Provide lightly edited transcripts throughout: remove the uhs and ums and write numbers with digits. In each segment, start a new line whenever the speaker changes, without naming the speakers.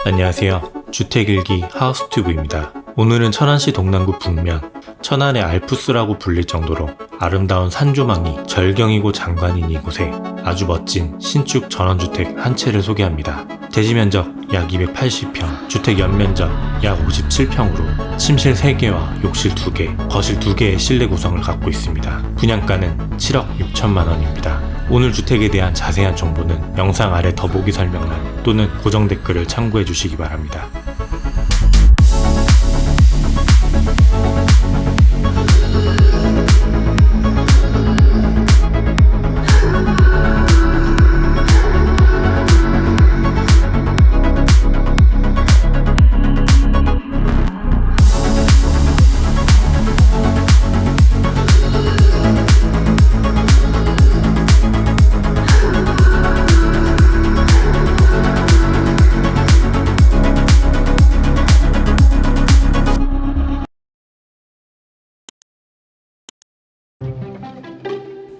안녕하세요. 주택일기 하우스튜브입니다. 오늘은 천안시 동남구 북면, 천안의 알프스라고 불릴 정도로 아름다운 산조망이 절경이고 장관인 이곳에 아주 멋진 신축 전원주택 한 채를 소개합니다. 대지 면적 약 280평, 주택 연면적 약 57평으로 침실 3개와 욕실 2개, 거실 2개의 실내 구성을 갖고 있습니다. 분양가는 7억 6천만 원입니다. 오늘 주택에 대한 자세한 정보는 영상 아래 더보기 설명란 또는 고정 댓글을 참고해 주시기 바랍니다.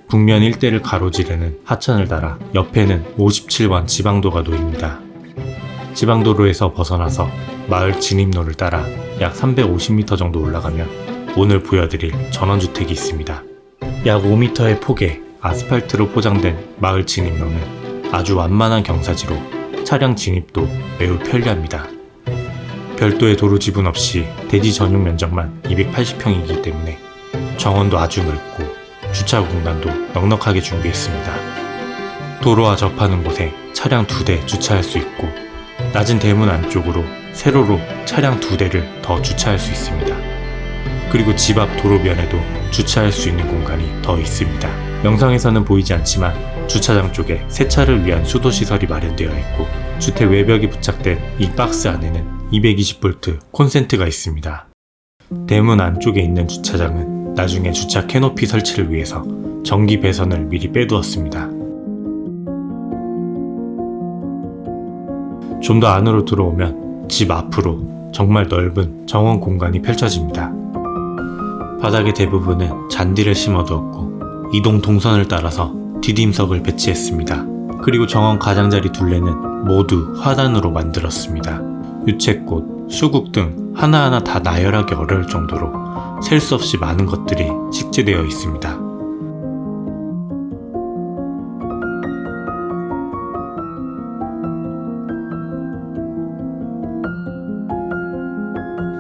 북면 일대를 가로지르는 하천을 따라 옆에는 57번 지방도가 놓입니다. 지방도로에서 벗어나서 마을 진입로를 따라 약 350m 정도 올라가면 오늘 보여드릴 전원주택이 있습니다. 약 5m의 폭의 아스팔트로 포장된 마을 진입로는 아주 완만한 경사지로 차량 진입도 매우 편리합니다. 별도의 도로 지분 없이 대지 전용 면적만 280평이기 때문에 정원도 아주 넓고 주차 공간도 넉넉하게 준비했습니다. 도로와 접하는 곳에 차량 2대 주차할 수 있고 낮은 대문 안쪽으로 세로로 차량 2대를 더 주차할 수 있습니다. 그리고 집 앞 도로변에도 주차할 수 있는 공간이 더 있습니다. 영상에서는 보이지 않지만 주차장 쪽에 세차를 위한 수도시설이 마련되어 있고 주택 외벽에 부착된 이 박스 안에는 220V 콘센트가 있습니다. 대문 안쪽에 있는 주차장은 나중에 주차 캐노피 설치를 위해서 전기 배선을 미리 빼두었습니다. 좀 더 안으로 들어오면 집 앞으로 정말 넓은 정원 공간이 펼쳐집니다. 바닥의 대부분은 잔디를 심어두었고 이동 동선을 따라서 디딤석을 배치했습니다. 그리고 정원 가장자리 둘레는 모두 화단으로 만들었습니다. 유채꽃, 수국 등 하나하나 다 나열하기 어려울 정도로 셀 수 없이 많은 것들이 식재되어 있습니다.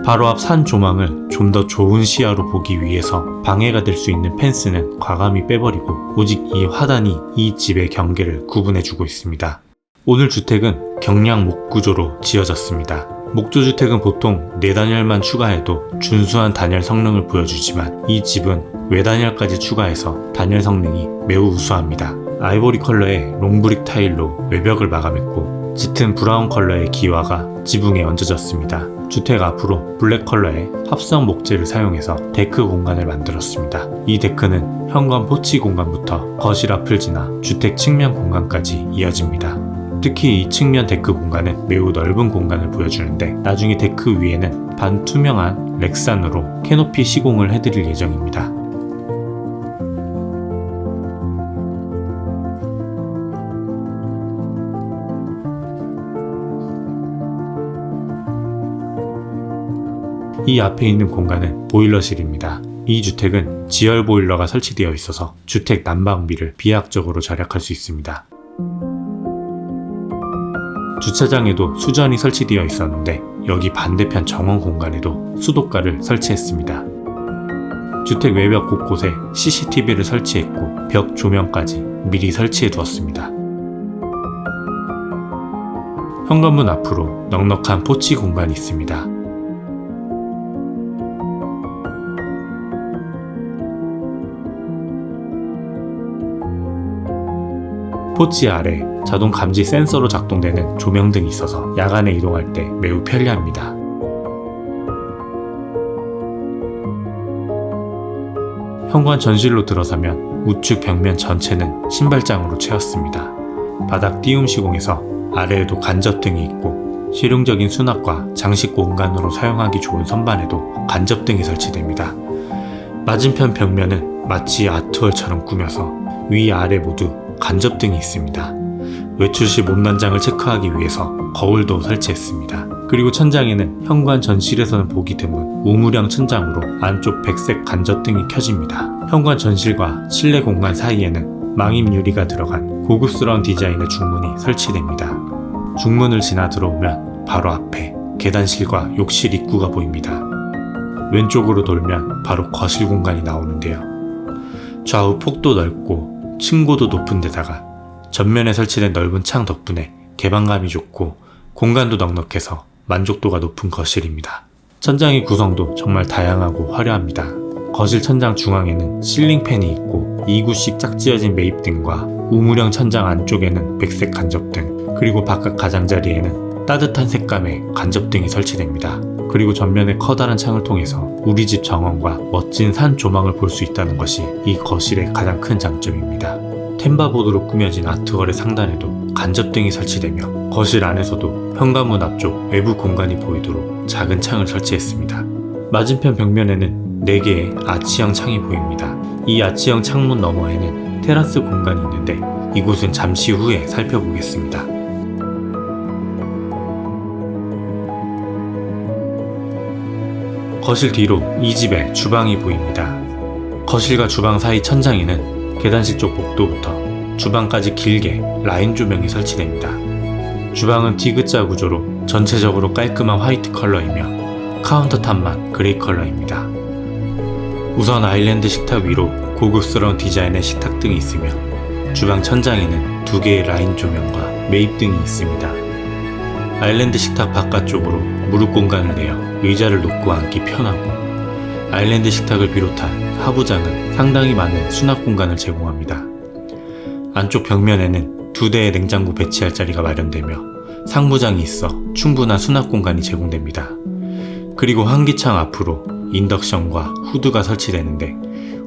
바로 앞 산 조망을 좀 더 좋은 시야로 보기 위해서 방해가 될 수 있는 펜스는 과감히 빼버리고 오직 이 화단이 이 집의 경계를 구분해주고 있습니다. 오늘 주택은 경량 목구조로 지어졌습니다. 목조주택은 보통 4단열만 추가해도 준수한 단열 성능을 보여주지만 이 집은 외단열까지 추가해서 단열 성능이 매우 우수합니다. 아이보리 컬러의 롱브릭 타일로 외벽을 마감했고 짙은 브라운 컬러의 기와가 지붕에 얹어졌습니다. 주택 앞으로 블랙 컬러의 합성 목재를 사용해서 데크 공간을 만들었습니다. 이 데크는 현관 포치 공간부터 거실 앞을 지나 주택 측면 공간까지 이어집니다. 특히 이 측면 데크 공간은 매우 넓은 공간을 보여주는데 나중에 데크 위에는 반투명한 렉산으로 캐노피 시공을 해드릴 예정입니다. 이 앞에 있는 공간은 보일러실입니다. 이 주택은 지열 보일러가 설치되어 있어서 주택 난방비를 비약적으로 절약할 수 있습니다. 주차장에도 수전이 설치되어 있었는데 여기 반대편 정원 공간에도 수도가를 설치했습니다. 주택 외벽 곳곳에 CCTV를 설치했고 벽 조명까지 미리 설치해 두었습니다. 현관문 앞으로 넉넉한 포치 공간이 있습니다. 포치 아래 자동 감지 센서로 작동되는 조명등이 있어서 야간에 이동할 때 매우 편리합니다. 현관 전실로 들어서면 우측 벽면 전체는 신발장으로 채웠습니다. 바닥 띄움 시공에서 아래에도 간접등이 있고 실용적인 수납과 장식 공간으로 사용하기 좋은 선반에도 간접등이 설치됩니다. 맞은편 벽면은 마치 아트월처럼 꾸며서 위아래 모두 간접등이 있습니다. 외출 시 못난장을 체크하기 위해서 거울도 설치했습니다. 그리고 천장에는 현관 전실에서는 보기 드문 우무령 천장으로 안쪽 백색 간접등이 켜집니다. 현관 전실과 실내 공간 사이에는 망임 유리가 들어간 고급스러운 디자인의 중문이 설치됩니다. 중문을 지나 들어오면 바로 앞에 계단실과 욕실 입구가 보입니다. 왼쪽으로 돌면 바로 거실 공간이 나오는데요. 좌우 폭도 넓고 층고도 높은 데다가 전면에 설치된 넓은 창 덕분에 개방감이 좋고 공간도 넉넉해서 만족도가 높은 거실입니다. 천장의 구성도 정말 다양하고 화려합니다. 거실 천장 중앙에는 실링팬이 있고 2구씩 짝지어진 매입등과 우무령 천장 안쪽에는 백색 간접등, 그리고 바깥 가장자리에는 따뜻한 색감의 간접등이 설치됩니다. 그리고 전면에 커다란 창을 통해서 우리 집 정원과 멋진 산 조망을 볼 수 있다는 것이 이 거실의 가장 큰 장점입니다. 템바보드로 꾸며진 아트월의 상단에도 간접등이 설치되며 거실 안에서도 현관문 앞쪽 외부 공간이 보이도록 작은 창을 설치했습니다. 맞은편 벽면에는 4개의 아치형 창이 보입니다. 이 아치형 창문 너머에는 테라스 공간이 있는데 이곳은 잠시 후에 살펴보겠습니다. 거실 뒤로 이 집의 주방이 보입니다. 거실과 주방 사이 천장에는 계단실 쪽 복도부터 주방까지 길게 라인 조명이 설치됩니다. 주방은 디귿자 구조로 전체적으로 깔끔한 화이트 컬러이며 카운터탑만 그레이 컬러입니다. 우선 아일랜드 식탁 위로 고급스러운 디자인의 식탁등이 있으며 주방 천장에는 2개의 라인 조명과 매입등이 있습니다. 아일랜드 식탁 바깥쪽으로 무릎 공간을 내어 의자를 놓고 앉기 편하고 아일랜드 식탁을 비롯한 하부장은 상당히 많은 수납 공간을 제공합니다. 안쪽 벽면에는 2대의 냉장고 배치할 자리가 마련되며 상부장이 있어 충분한 수납 공간이 제공됩니다. 그리고 환기창 앞으로 인덕션과 후드가 설치되는데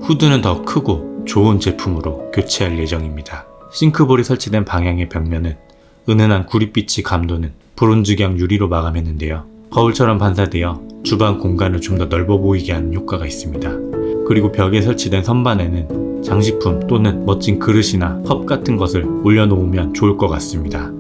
후드는 더 크고 좋은 제품으로 교체할 예정입니다. 싱크볼이 설치된 방향의 벽면은 은은한 구릿빛이 감도는 브론즈경 유리로 마감했는데요. 거울처럼 반사되어 주방 공간을 좀 더 넓어 보이게 하는 효과가 있습니다. 그리고 벽에 설치된 선반에는 장식품 또는 멋진 그릇이나 컵 같은 것을 올려놓으면 좋을 것 같습니다.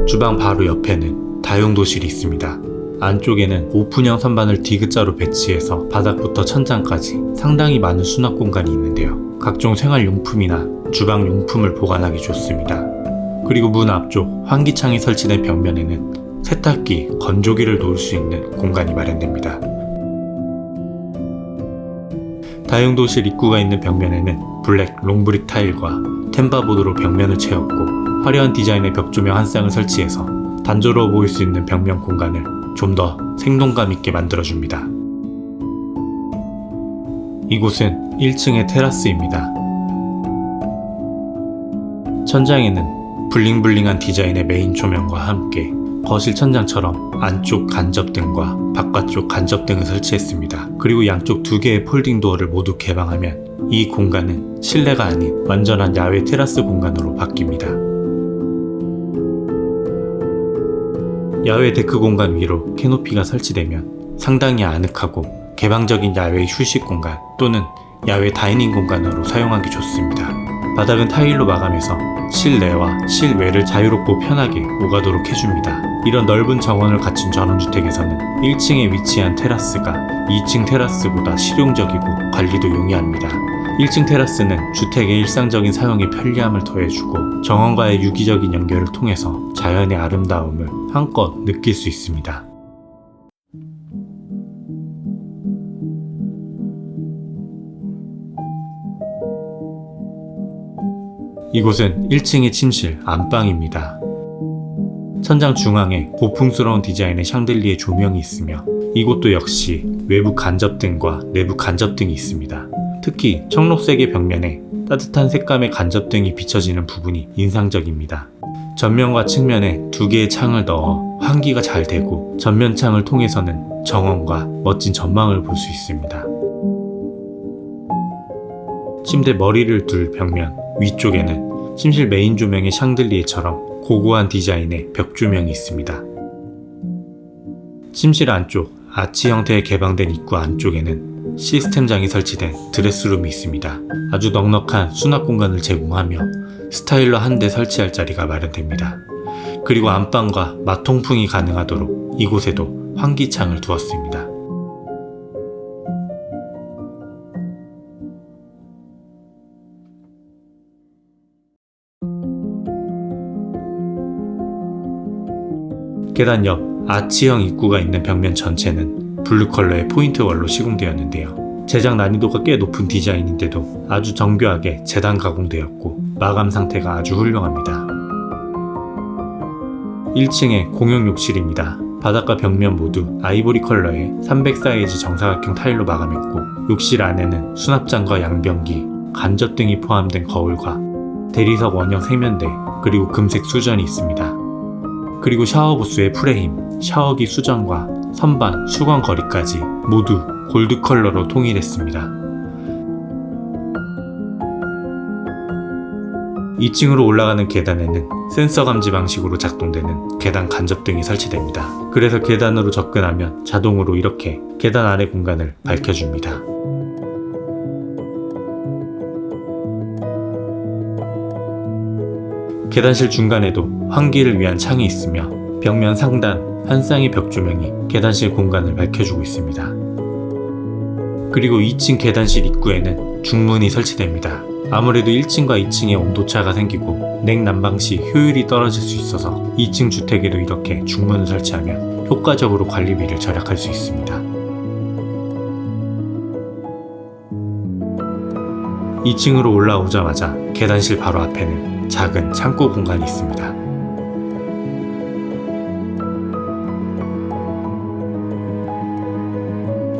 주방 바로 옆에는 다용도실이 있습니다. 안쪽에는 오픈형 선반을 디귿자로 배치해서 바닥부터 천장까지 상당히 많은 수납 공간이 있는데요. 각종 생활용품이나 주방용품을 보관하기 좋습니다. 그리고 문 앞쪽 환기창이 설치된 벽면에는 세탁기, 건조기를 놓을 수 있는 공간이 마련됩니다. 다용도실 입구가 있는 벽면에는 블랙 롱브릭 타일과 템바보드로 벽면을 채웠고 화려한 디자인의 벽조명 한 쌍을 설치해서 단조로워 보일 수 있는 벽면 공간을 좀 더 생동감 있게 만들어줍니다. 이곳은 1층의 테라스입니다. 천장에는 블링블링한 디자인의 메인 조명과 함께 거실 천장처럼 안쪽 간접등과 바깥쪽 간접등을 설치했습니다. 그리고 양쪽 2개의 폴딩 도어를 모두 개방하면 이 공간은 실내가 아닌 완전한 야외 테라스 공간으로 바뀝니다. 야외 데크 공간 위로 캐노피가 설치되면 상당히 아늑하고 개방적인 야외 휴식 공간 또는 야외 다이닝 공간으로 사용하기 좋습니다. 바닥은 타일로 마감해서 실내와 실외를 자유롭고 편하게 오가도록 해줍니다. 이런 넓은 정원을 갖춘 전원주택에서는 1층에 위치한 테라스가 2층 테라스보다 실용적이고 관리도 용이합니다. 1층 테라스는 주택의 일상적인 사용에 편리함을 더해주고 정원과의 유기적인 연결을 통해서 자연의 아름다움을 한껏 느낄 수 있습니다. 이곳은 1층의 침실 안방입니다. 천장 중앙에 고풍스러운 디자인의 샹들리에 조명이 있으며 이곳도 역시 외부 간접등과 내부 간접등이 있습니다. 특히 청록색의 벽면에 따뜻한 색감의 간접등이 비춰지는 부분이 인상적입니다. 전면과 측면에 2개의 창을 넣어 환기가 잘 되고 전면 창을 통해서는 정원과 멋진 전망을 볼 수 있습니다. 침대 머리를 둘 벽면 위쪽에는 침실 메인 조명의 샹들리에처럼 고고한 디자인의 벽 조명이 있습니다. 침실 안쪽 아치 형태의 개방된 입구 안쪽에는 시스템장이 설치된 드레스룸이 있습니다. 아주 넉넉한 수납 공간을 제공하며 스타일러 한 대 설치할 자리가 마련됩니다. 그리고 안방과 마통풍이 가능하도록 이곳에도 환기창을 두었습니다. 계단 옆 아치형 입구가 있는 벽면 전체는 블루 컬러의 포인트 월로 시공되었는데요. 제작 난이도가 꽤 높은 디자인인데도 아주 정교하게 재단 가공되었고 마감 상태가 아주 훌륭합니다. 1층에 공용 욕실입니다. 바닥과 벽면 모두 아이보리 컬러의 300 사이즈 정사각형 타일로 마감했고 욕실 안에는 수납장과 양변기, 간접 등이 포함된 거울과 대리석 원형 세면대 그리고 금색 수전이 있습니다. 그리고 샤워부스의 프레임, 샤워기 수전과 선반, 수건 거리까지 모두 골드 컬러로 통일했습니다. 2층으로 올라가는 계단에는 센서 감지 방식으로 작동되는 계단 간접등이 설치됩니다. 그래서 계단으로 접근하면 자동으로 이렇게 계단 아래 공간을 밝혀줍니다. 계단실 중간에도 환기를 위한 창이 있으며 벽면 상단 한 쌍의 벽 조명이 계단실 공간을 밝혀주고 있습니다. 그리고 2층 계단실 입구에는 중문이 설치됩니다. 아무래도 1층과 2층에 온도차가 생기고 냉난방 시 효율이 떨어질 수 있어서 2층 주택에도 이렇게 중문을 설치하면 효과적으로 관리비를 절약할 수 있습니다. 2층으로 올라오자마자 계단실 바로 앞에는 작은 창고 공간이 있습니다.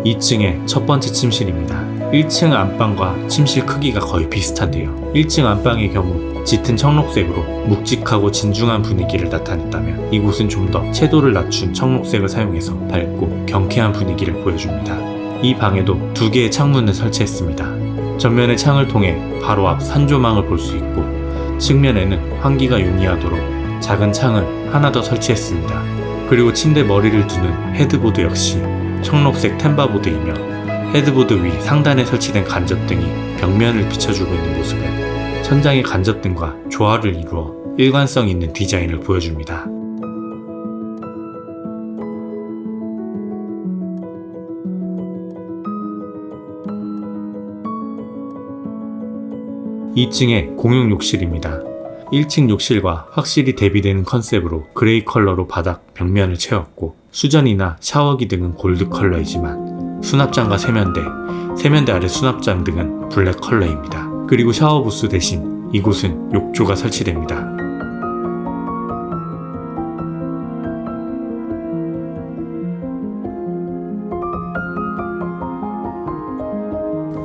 (2층의) 첫 번째 침실입니다. 1층 안방과 침실 크기가 거의 비슷한데요. 1층 안방의 경우 짙은 청록색으로 묵직하고 진중한 분위기를 나타냈다면 이곳은 좀 더 채도를 낮춘 청록색을 사용해서 밝고 경쾌한 분위기를 보여줍니다. 이 방에도 2개의 창문을 설치했습니다. 전면의 창을 통해 바로 앞 산조망을 볼 수 있고 측면에는 환기가 용이하도록 작은 창을 하나 더 설치했습니다. 그리고 침대 머리를 두는 헤드보드 역시 청록색 템바보드이며 헤드보드 위 상단에 설치된 간접등이 벽면을 비춰주고 있는 모습은 천장의 간접등과 조화를 이루어 일관성 있는 디자인을 보여줍니다. (2층의) 공용 욕실입니다. 1층 욕실과 확실히 대비되는 컨셉으로 그레이 컬러로 바닥 벽면을 채웠고 수전이나 샤워기 등은 골드 컬러이지만 수납장과 세면대 아래 수납장 등은 블랙 컬러입니다. 그리고 샤워부스 대신 이곳은 욕조가 설치됩니다.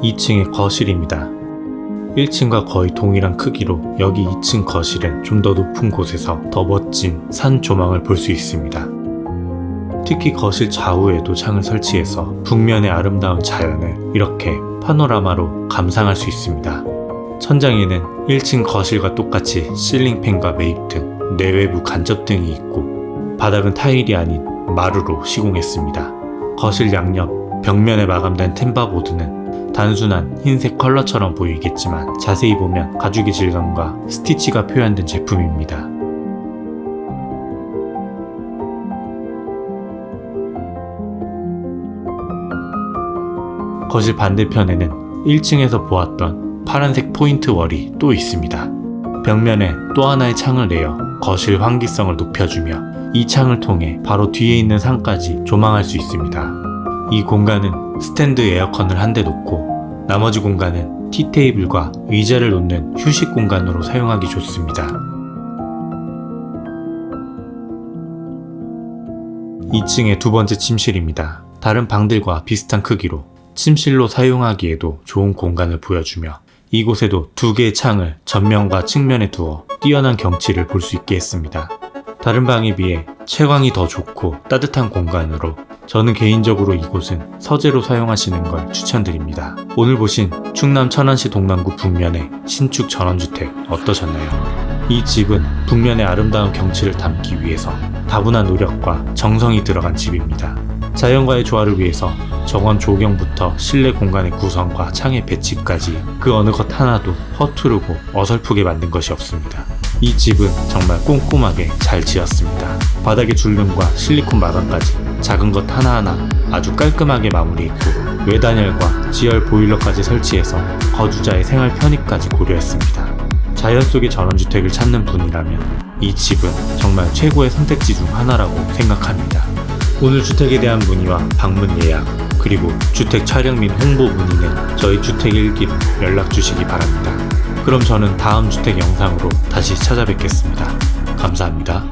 (2층의) 거실입니다. 1층과 거의 동일한 크기로 여기 2층 거실은 좀 더 높은 곳에서 더 멋진 산 조망을 볼 수 있습니다. 특히 거실 좌우에도 창을 설치해서 북면의 아름다운 자연을 이렇게 파노라마로 감상할 수 있습니다. 천장에는 1층 거실과 똑같이 실링팬과 매입 등 내외부 간접등이 있고 바닥은 타일이 아닌 마루로 시공했습니다. 거실 양옆 벽면에 마감된 템바보드는 단순한 흰색 컬러처럼 보이겠지만 자세히 보면 가죽의 질감과 스티치가 표현된 제품입니다. 거실 반대편에는 1층에서 보았던 파란색 포인트 월이 또 있습니다. 벽면에 또 하나의 창을 내어 거실 환기성을 높여주며 이 창을 통해 바로 뒤에 있는 상까지 조망할 수 있습니다. 이 공간은 스탠드 에어컨을 한 대 놓고 나머지 공간은 티테이블과 의자를 놓는 휴식 공간으로 사용하기 좋습니다. 2층의 두 번째 침실입니다. 다른 방들과 비슷한 크기로 침실로 사용하기에도 좋은 공간을 보여주며 이곳에도 2개의 창을 전면과 측면에 두어 뛰어난 경치를 볼 수 있게 했습니다. 다른 방에 비해 채광이 더 좋고 따뜻한 공간으로 저는 개인적으로 이곳은 서재로 사용하시는 걸 추천드립니다. 오늘 보신 충남 천안시 동남구 북면의 신축 전원주택 어떠셨나요? 이 집은 북면의 아름다운 경치를 담기 위해서 다분한 노력과 정성이 들어간 집입니다. 자연과의 조화를 위해서 정원 조경부터 실내 공간의 구성과 창의 배치까지 그 어느 것 하나도 허투루고 어설프게 만든 것이 없습니다. 이 집은 정말 꼼꼼하게 잘 지었습니다. 바닥의 줄눈과 실리콘 마감까지 작은 것 하나하나 아주 깔끔하게 마무리했고, 외단열과 지열 보일러까지 설치해서 거주자의 생활 편의까지 고려했습니다. 자연 속의 전원주택을 찾는 분이라면 이 집은 정말 최고의 선택지 중 하나라고 생각합니다. 오늘 주택에 대한 문의와 방문 예약, 그리고 주택 촬영 및 홍보 문의는 저희 주택일기로 연락 주시기 바랍니다. 그럼 저는 다음 주택 영상으로 다시 찾아뵙겠습니다. 감사합니다.